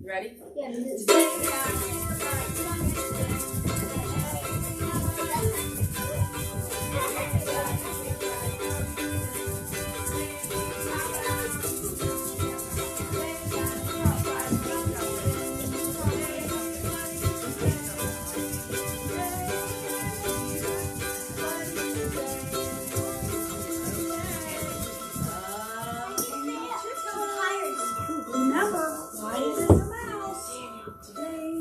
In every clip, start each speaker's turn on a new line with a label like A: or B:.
A: Ready?
B: Yes.
A: Remember, why is it a mouse? Ready?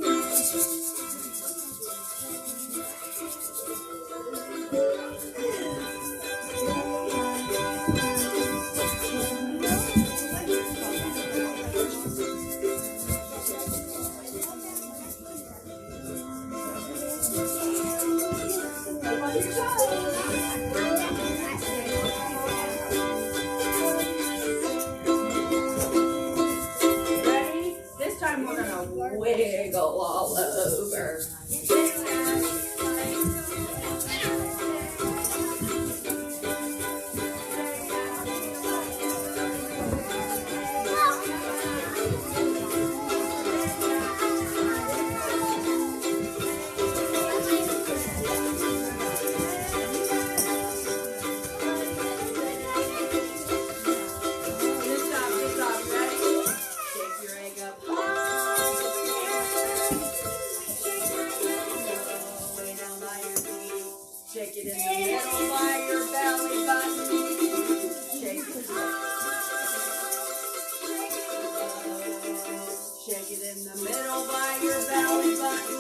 A: This time we're gonna wiggle all over. Shake it in the middle by your belly button. Shake it. Shake it in the middle by your belly button.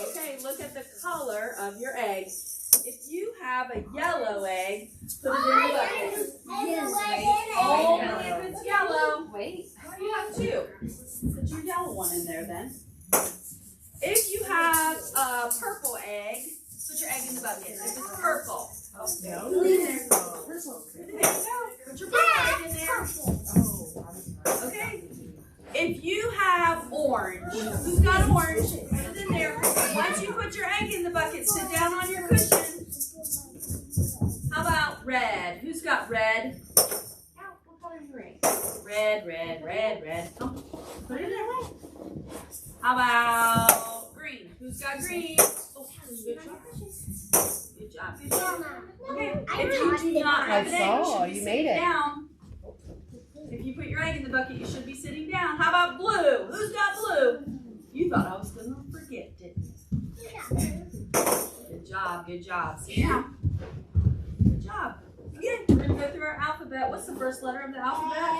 A: Okay, look at the color of your eggs. If you have a yellow egg, put it in the bucket. Only if it's yellow. Wait. You have two. Put your yellow one in there then. If you have a purple egg, put your egg in the bucket. If it's purple. Oh, no. Put your purple egg in there. Okay. If you have orange, who's got orange? Put it in there. Once you put your egg in the bucket, sit down on your cushion. How about red? Who's got red? Red, red, red, red. Oh, put it in there. How about green? Who's got green? Oh, good job. Good job. Good job. Okay. If you do not have an egg, you should be sitting down. If you put your egg in the bucket, you should be sitting down. How about blue? Who's got blue? You thought I was going to forget, didn't you? Good job. Good job. Sit down. Good job. Okay, we're going to go through our alphabet. What's the first letter of the alphabet?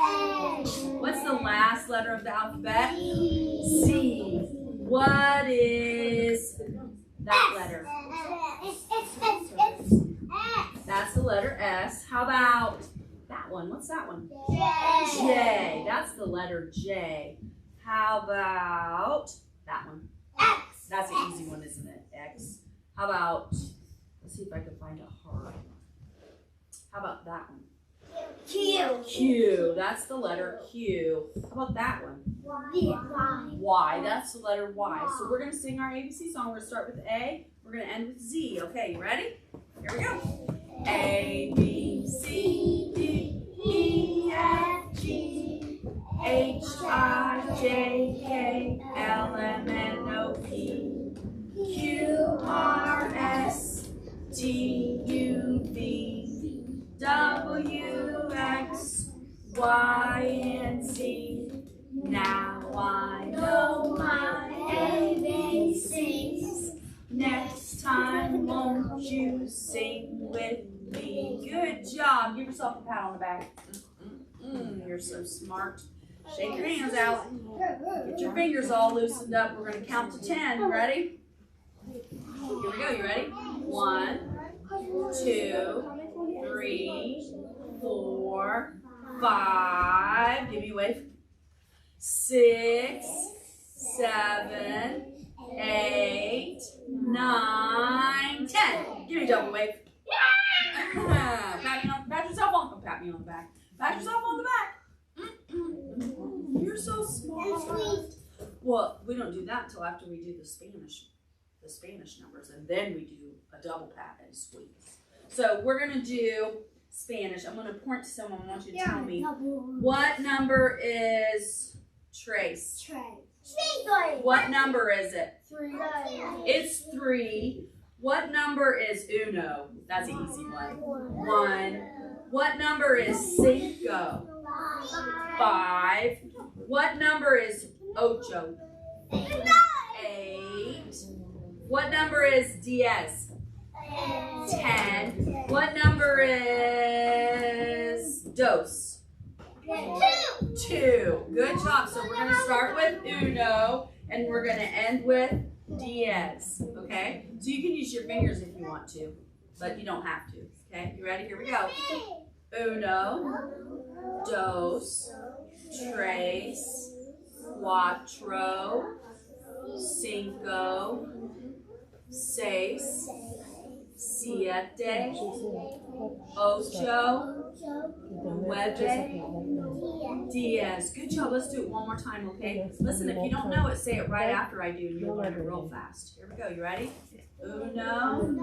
A: What's the last letter of the alphabet? C. What is that letter? That's the letter S. How about that one? What's that one? J. That's the letter J. How about that one? X. That's an easy one, isn't it? X. How about, let's see if I can find a hard one. How about that one?
B: Q.
A: Q. That's the letter Q. How about that one? Y. That's the letter Y. So we're going to sing our ABC song. We're going to start with A. We're going to end with Z. Okay, you ready? Here we go. A, B, C, D, E, F, G, H, I, J, K, L, M, N, O, P, Q, R, S, T, U, V, W, X, Y, and Z. Now I know my ABCs. Next time, won't you sing with me? Good job. Give yourself a pat on the back. You're so smart. Shake your hands out. Get your fingers all loosened up. We're going to count to 10. Ready? Here we go. You ready? 1, 2, 3, 4, 5, 5. Give me a wave. 6, 7, 8, 9, 10. Give me a double wave. Pat yourself on. Oh, pat me on the back. Pat yourself on the back. You're so smart. Well, we don't do that until after we do the Spanish numbers, and then we do a double pat and squeeze. So we're gonna do Spanish. I'm gonna point to someone. I want you to tell me what number is Trace. What number is it?
B: 3.
A: It's 3. What number is Uno? That's an easy one. 1. What number is Cinco? 5. What number is Ocho? 8. What number is 10? 10. What number is Dos? 2. Good job. So we're going to start with Uno and we're going to end with Diez. Okay? So you can use your fingers if you want to, but you don't have to. Okay? You ready? Here we go. Uno, dos, tres, cuatro, cinco, seis, siete, ocho, nueve, diez. Good job. Let's do it one more time, okay? Listen, if you don't know it, say it right after I do, and you'll learn it real fast. Here we go. You ready? Uno,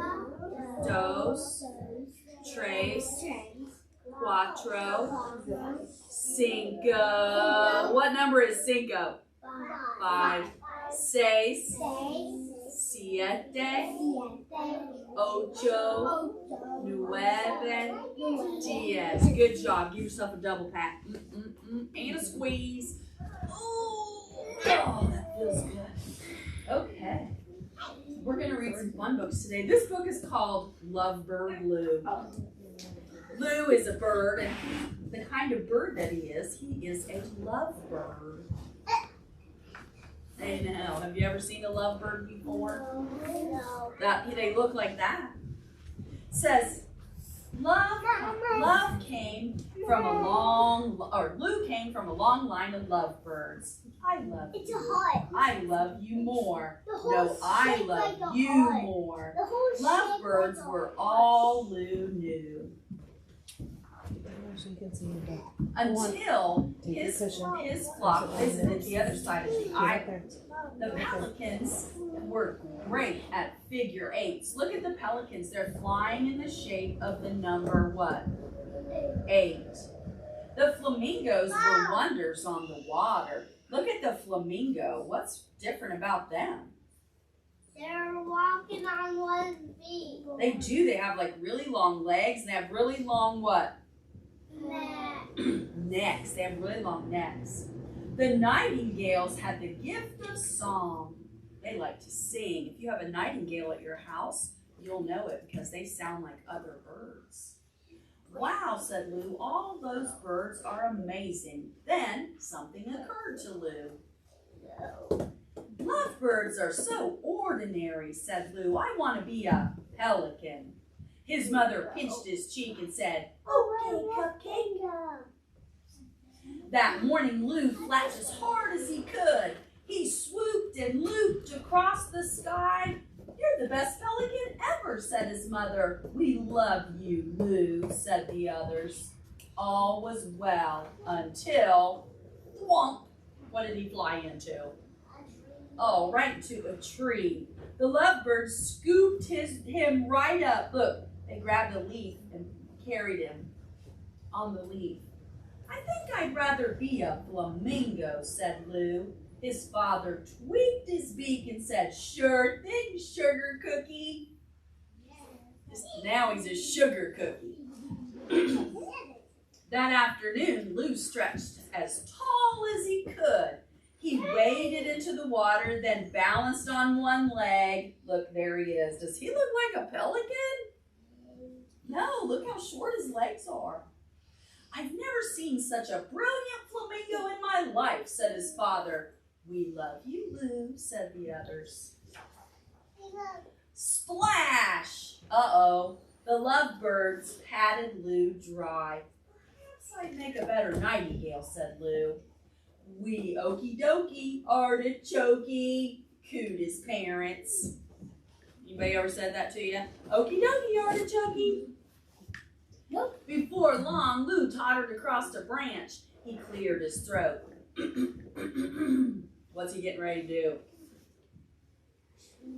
A: dos, tres, cuatro, cinco. What number is cinco? 5. 6, 7, 8, 9, 10. Good job. Give yourself a double pat. And a squeeze. Oh, that feels good. Okay. We're going to read some fun books today. This book is called Lovebird Lou. Lou is a bird, and the kind of bird that he is a lovebird. I know. Have you ever seen a lovebird before?
B: No.
A: They look like that. It says, Lou came from a long line of lovebirds. I love you.
B: It's a heart.
A: I love you more. No, I love you more. Lovebirds were all Lou knew. Until his flock visited the other side of the island. The pelicans were great at figure 8s. Look at the pelicans. They're flying in the shape of the number what? 8. The flamingos were wonders on the water. Look at the flamingo. What's different about them?
B: They're walking on one feet.
A: They do. They have like really long legs and they have really long what? Necks. They have really long necks. The nightingales had the gift of song. They like to sing. If you have a nightingale at your house, you'll know it because they sound like other birds. Wow, said Lou, all those birds are amazing. Then something occurred to Lou. Lovebirds are so ordinary, said Lou. I want to be a pelican. His mother pinched his cheek and said, okay, Cupcake. That morning, Lou flapped as hard as he could. He swooped and looped across the sky. You're the best pelican ever, said his mother. We love you, Lou, said the others. All was well until, whomp, what did he fly into? Oh, right into a tree. The lovebirds scooped him right up. Look, they grabbed a leaf and carried him on the leaf. I think I'd rather be a flamingo, said Lou. His father tweaked his beak and said, sure thing, sugar cookie. Now he's a sugar cookie. That afternoon, Lou stretched as tall as he could. He waded into the water, then balanced on one leg. Look, there he is. Does he look like a pelican? No, look how short his legs are. I've never seen such a brilliant flamingo in my life, said his father. We love you, Lou, said the others. Splash! Uh-oh. The lovebirds patted Lou dry. could make a better nightingale, said Lou. We okie dokie, artichokey, cooed his parents. Anybody ever said that to you? Okie dokie, artichokey.
B: Nope.
A: Before long, Lou tottered across a branch. He cleared his throat. What's he getting ready to do?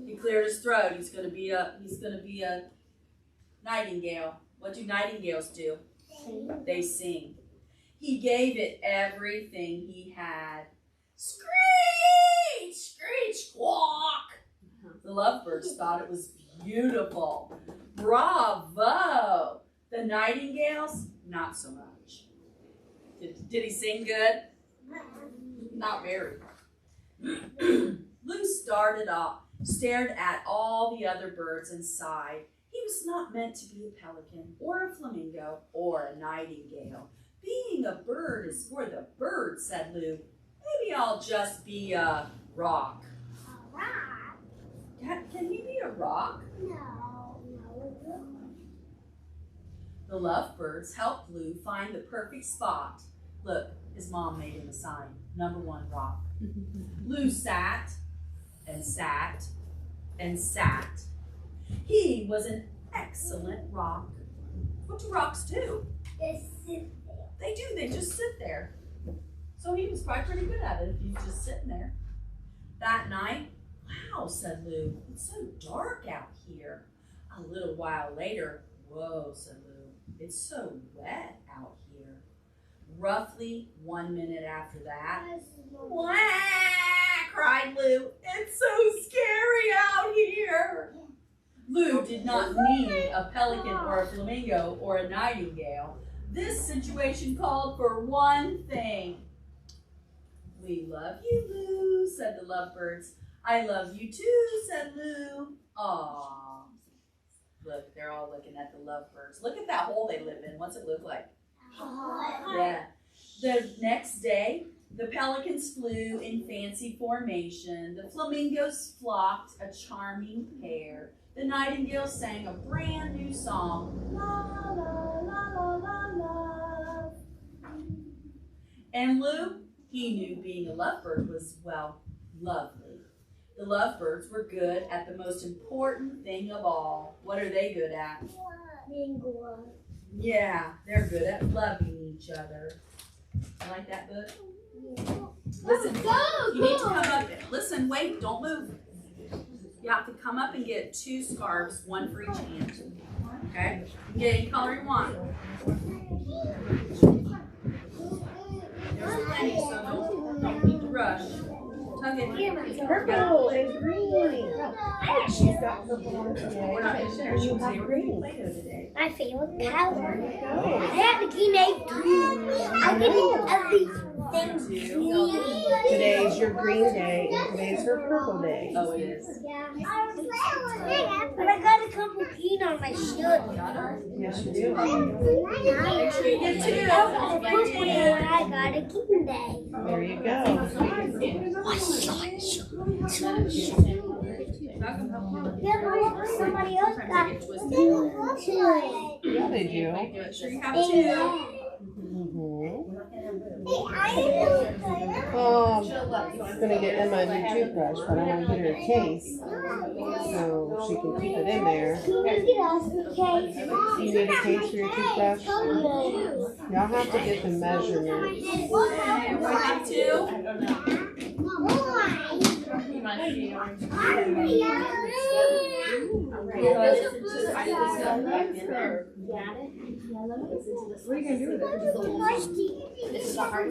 A: He cleared his throat. He's gonna be a nightingale. What do nightingales do? They sing. He gave it everything he had. Screech, screech, squawk. The lovebirds thought it was beautiful. Bravo. The nightingales, not so much. Did he sing good? Not very. Lou stared at all the other birds and sighed. He was not meant to be a pelican or a flamingo or a nightingale. Being a bird is for the birds, said Lou. Maybe I'll just be a rock.
B: A rock?
A: Can he be a rock?
B: No.
A: The lovebirds helped Lou find the perfect spot. Look, his mom made him a sign. Number 1 rock. Lou sat and sat and sat. He was an excellent rock. What do rocks do?
B: They sit there.
A: They do. They just sit there. So he was probably pretty good at it if he was just sitting there. That night, wow, said Lou, it's so dark out here. A little while later, whoa, said Lou, it's so wet out here. Roughly 1 minute after that, wah, cried Lou, it's so scary out here. Lou did not mean a pelican or a flamingo or a nightingale. This situation called for one thing. We love you, Lou, said the lovebirds. I love you too, said Lou. Aww. Look, they're all looking at the lovebirds. Look at that hole they live in. What's it look like? Yeah. The next day, the pelicans flew in fancy formation. The flamingos flocked, a charming pair. The nightingale sang a brand new song. La, la, la, la, la, la. And Lou, he knew being a lovebird was, well, lovely. The lovebirds were good at the most important thing of all. What are they good at?
B: Being good.
A: Yeah, they're good at loving each other. You like that book?
B: Yeah.
A: Listen, you need to come up. Listen, wait, don't move. You have to come up and get 2 scarves, 1 for each hand. Okay? You can get any color you want. There's plenty, so don't need to rush. Tug it.
C: Purple and green. She's got purple on today.
A: We're not going to share.
C: You have green.
A: Play-Doh today.
B: My favorite color. I have to make 3. I get everything.
C: Today's your green day and today's her purple day.
A: Oh, it is.
B: Yeah. But I got a couple peen on my shirt.
C: Yes, you do.
A: Make sure you get 2.
B: The purple day when I got a king day.
C: There you go.
B: Yeah, but look, somebody else got 2.
C: Yeah, they do.
A: Make sure you have 2.
C: Oh, I'm gonna get Emma a new toothbrush, but I want to get her a case so she can keep it in there.
B: Can you get us a case?
C: You need a case for your toothbrush? Y'all have to get the measurements.
A: We have 2.
C: What are you gonna do with it?
B: This is a hard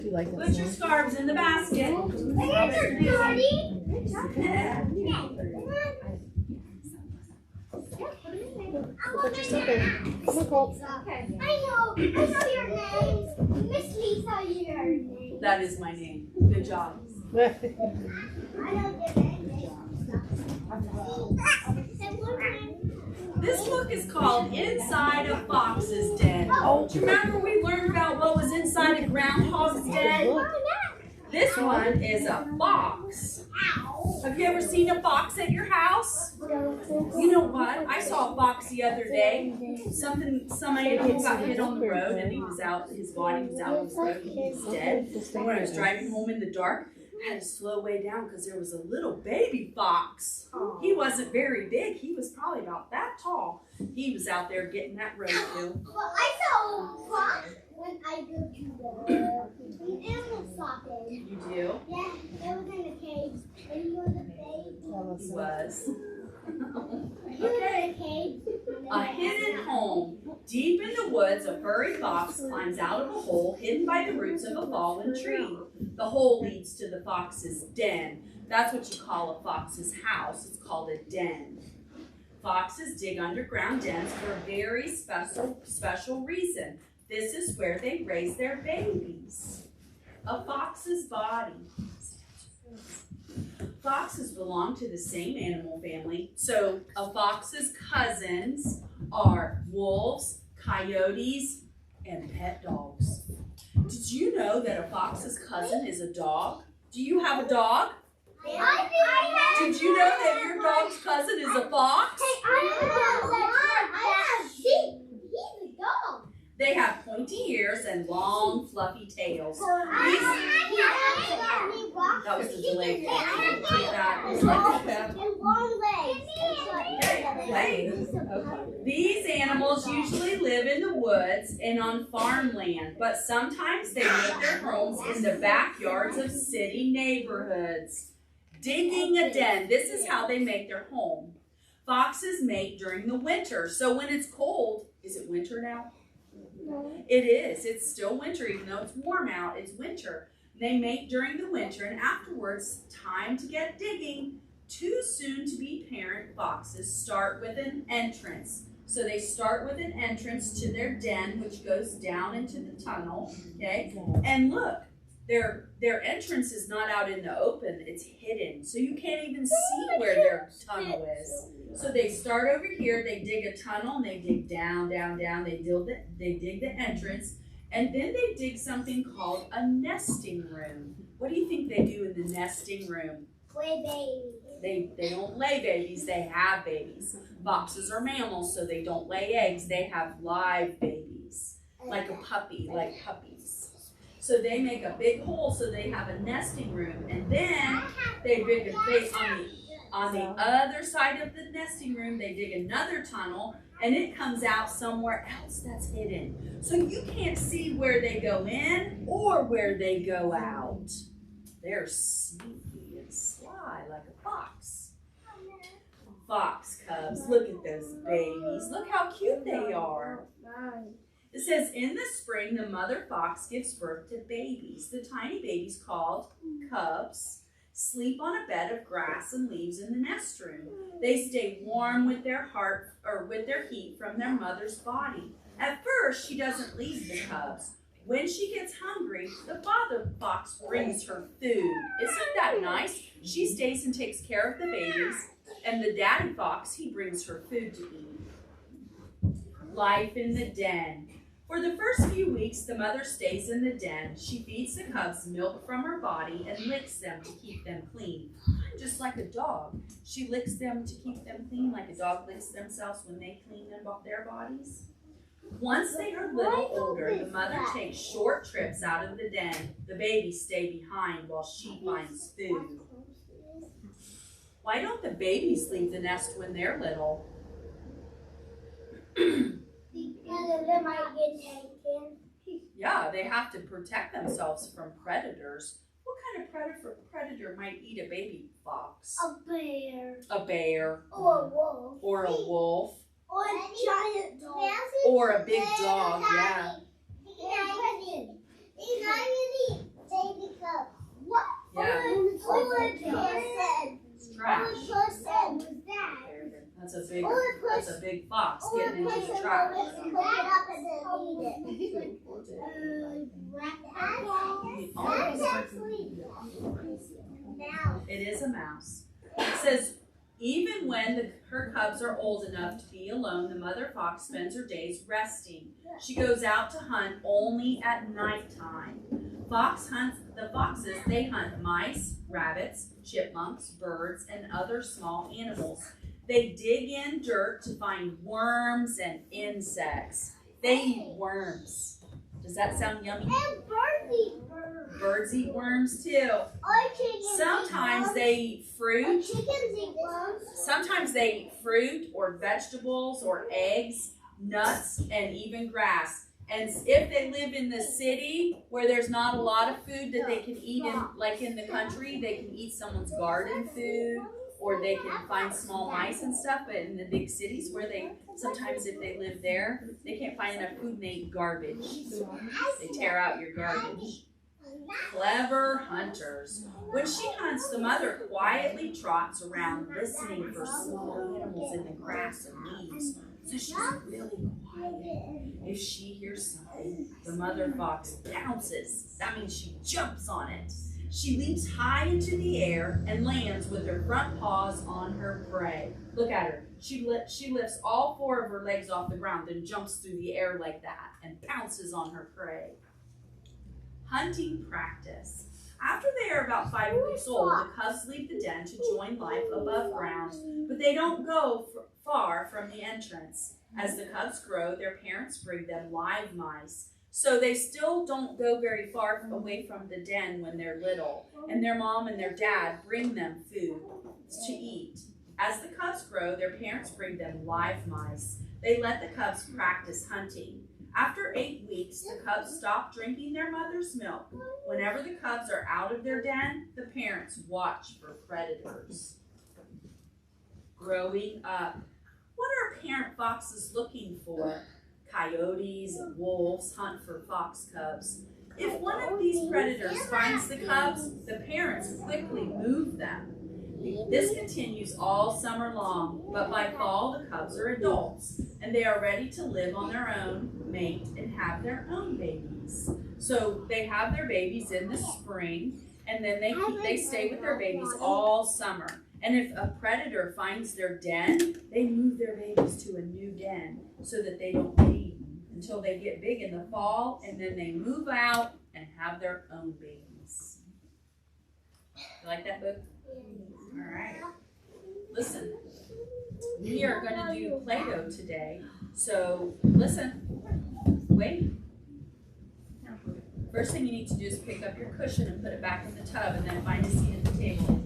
C: You like
A: Put your scarves in the basket.
C: Put your stuff in. Come on, Cole.
B: I know your name. Miss Lisa, your name.
A: That is my name. Good job.
B: I know your name.
A: This book is called Inside a Fox's Den. Oh, do you remember we learned about what was inside a groundhog's den? This one is a fox. Have you ever seen a fox at your house? You know what? I saw a fox the other day. Somebody got hit on the road and he was out, his body was out on the road and he was dead. And when I was driving home in the dark, I had to slow way down because there was a little baby fox. He wasn't very big. He was probably about that tall. He was out there getting that road too.
B: Well, I saw a fox when I go to the animal shopping.
A: You do?
B: Yeah, it was in a cage. And he was a baby.
A: He was.
B: He was in a cage.
A: A hidden home. Deep in the woods, a furry fox climbs out of a hole hidden by the roots of a fallen tree. The hole leads to the fox's den. That's what you call a fox's house. It's called a den. Foxes dig underground dens for a very special reason. This is where they raise their babies. A fox's body. Foxes belong to the same animal family, so a fox's cousins are wolves, coyotes, and pet dogs. Did you know that a fox's cousin is a dog? Do you have a dog? Did you know that your dog's cousin is a fox?
B: I have sheep. He's a dog.
A: They have pointy ears and long, fluffy tails. That was the delay. These animals usually live in the woods and on farmland, but sometimes they make their homes in the backyards of city neighborhoods. Digging a den, this is how they make their home. Foxes mate during the winter, so when it's cold, is it winter now? It is. It's still winter, even though it's warm out. It's winter. They mate during the winter, and afterwards, time to get digging. Two soon-to-be parent foxes start with an entrance. So they start with an entrance to their den, which goes down into the tunnel. Okay, and look, their entrance is not out in the open. It's hidden, so you can't even see where their tunnel is. So they start over here, they dig a tunnel, and they dig down, down, down. They dig the entrance, and then they dig something called a nesting room. What do you think they do in the nesting room?
B: Lay babies.
A: They don't lay babies, they have babies. Foxes are mammals, so they don't lay eggs. They have live babies, like a puppy, like puppies. So they make a big hole so they have a nesting room, and then they dig a big on the other side of the nesting room, they dig another tunnel, and it comes out somewhere else that's hidden. So you can't see where they go in or where they go out. They're sneaky and sly like a fox. Fox cubs, look at those babies. Look how cute they are. It says, in the spring, the mother fox gives birth to babies. The tiny babies, called cubs, sleep on a bed of grass and leaves in the nest room. They stay warm with their heat from their mother's body. At first, she doesn't leave the cubs. When she gets hungry, the father fox brings her food. Isn't that nice? She stays and takes care of the babies, and the daddy fox, he brings her food to eat. Life in the den. For the first few weeks, the mother stays in the den. She feeds the cubs milk from her body and licks them to keep them clean. Just like a dog. She licks them to keep them clean, like a dog licks themselves when they clean their bodies. Once they are a little older, the mother takes short trips out of the den. The babies stay behind while she finds food. Why don't the babies leave the nest when they're little?
B: Because they might get taken.
A: Yeah, they have to protect themselves from predators. What kind of predator might eat a baby fox?
B: A bear.
A: A bear.
B: Or a wolf.
A: Or a wolf.
B: Or a giant dog.
A: Or a big dog, yeah. Yeah. It's trash. That's a big fox getting into the trash. It is a mouse. It says, even when her cubs are old enough to be alone, the mother fox spends her days resting. She goes out to hunt only at nighttime. The foxes, they hunt mice, rabbits, chipmunks, birds, and other small animals. They dig in dirt to find worms and insects. They eat worms. Does that sound yummy?
B: And birds eat worms.
A: Birds eat worms too. Sometimes they eat fruit.
B: Chickens eat worms.
A: Sometimes they eat fruit or vegetables or eggs, nuts, and even grass. And if they live in the city where there's not a lot of food that they can eat in, like in the country, they can eat someone's garden food, or they can find small mice and stuff. But in the big cities where sometimes if they live there, they can't find enough food and they eat garbage. They tear out your garbage. Clever hunters. When she hunts, the mother quietly trots around listening for small animals in the grass and leaves. So she's really quiet. If she hears something, the mother fox pounces. That means she jumps on it. She leaps high into the air and lands with her front paws on her prey. Look at her. She lifts all 4 of her legs off the ground and jumps through the air like that and pounces on her prey. Hunting practice. After they are about 5 weeks old, the cubs leave the den to join life above ground, but they don't go far from the entrance. As the cubs grow, their parents bring them live mice, so they still don't go very far away from the den when they're little, and their mom and their dad bring them food to eat. As the cubs grow, their parents bring them live mice. They let the cubs practice hunting. After 8 weeks, the cubs stop drinking their mother's milk. Whenever the cubs are out of their den, the parents watch for predators. Growing up. What are parent foxes looking for? Coyotes and wolves hunt for fox cubs. If one of these predators finds the cubs, the parents quickly move them. This continues all summer long, but by fall the cubs are adults and they are ready to live on their own, mate, and have their own babies. So they have their babies in the spring, and then they stay with their babies all summer. And if a predator finds their den, they move their babies to a new den so that they don't get eaten until they get big in the fall, and then they move out and have their own babies. You like that book? All right. Listen, we are going to do Play-Doh today. So listen, wait. First thing you need to do is pick up your cushion and put it back in the tub, and then find a seat at the table.